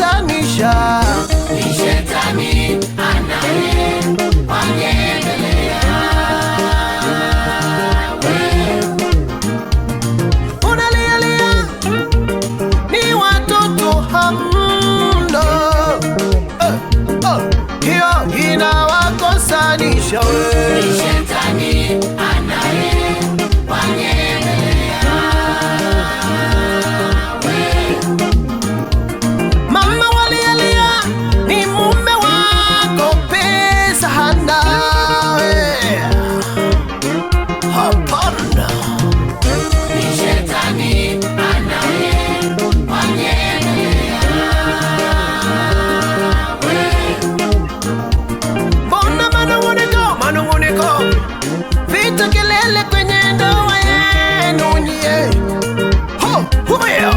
kuwakoseshanisha. Ni shetani anayewanyemelea. Unalialia ni watoto hamna, hiyo inawakosanisha. Ni shetani anayewanyemelea. Mama walialia ni mume wako pesa hana. Hapana, Ni shetani anayewanyemelea. mbona manunguniko, vita kelele kwenye ndoa yenu nyie. Huyo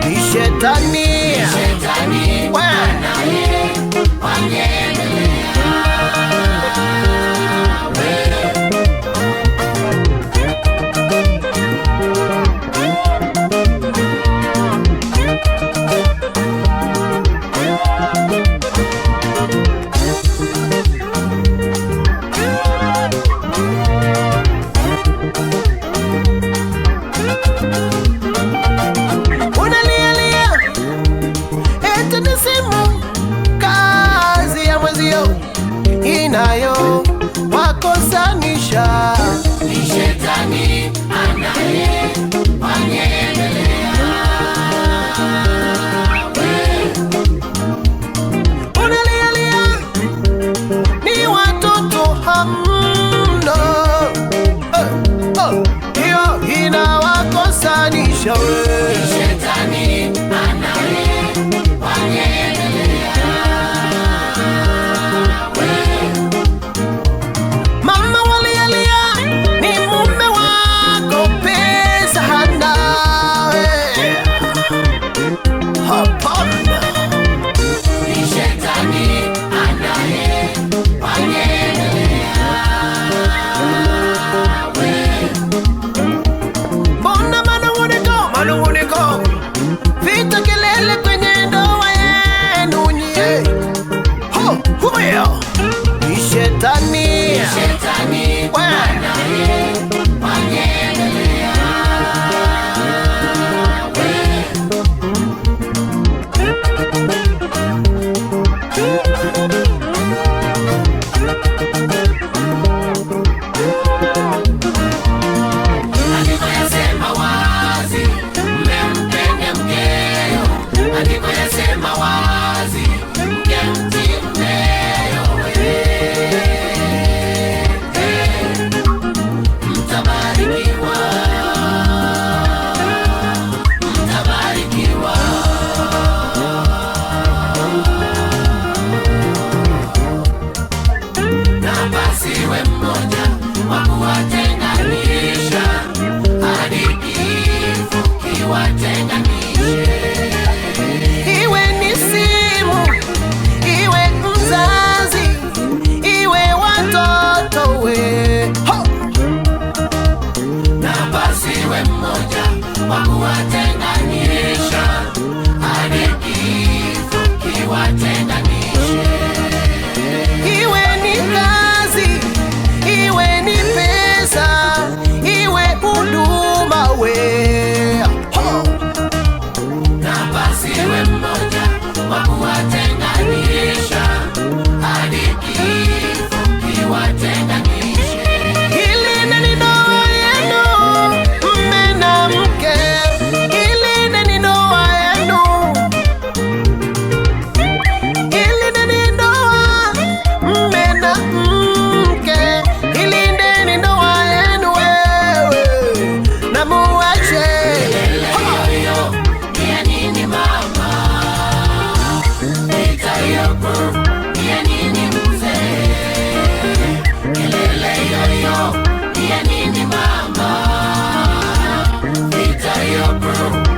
ni shetani. Shetani anayewanyemelea. Unalialia eti ni simu, kazi ya mwezio inayo wakosanisha. Ni shetani anayewanyemelea. Unalialia ni watoto hamna, hiyo inawakosanisha. Ni shetani anayewanyemelea. Mama walialia ni mume wako pesa hana. Hapana, Ni shetani anayewanyemelea. mbona manunguniko, vita kelele kwenye ndoa yenu nyie. Huyo ni shetani. Shetani anayewanyemelea. Andiko yasema wazi, mmempende mkeo. Andiko yasema wazi, mkemtii mmeo. Mtabarikiwa, mtabarikiwa. Na pasiwe mmoja wa kuwatenganisha, hadi kifo kiwatenganishe. Iwe ni simu, iwe mzazi, iwe watoto we. Na pasiwe mmoja wa kuwatenganisha, hadi kifo kiwatenganishe. Iwe ni kazi, iwe ni pesa, iwe huduma we. Na pasiwe mmoja wa kuwatenganisha, hadi kifo kiwatenganishe. Ilindeni ndoa yenu, mme na mke. Ilindeni ndoa yenu, ilindeni ndoa mme na mke. Ilindeni ndoa yenu wewe na muache. Yoyo, ni ya nini mama? Vita yopo, ni ya nini mzee? Kelele yoyo, ni ya nini mama? Vita yopo.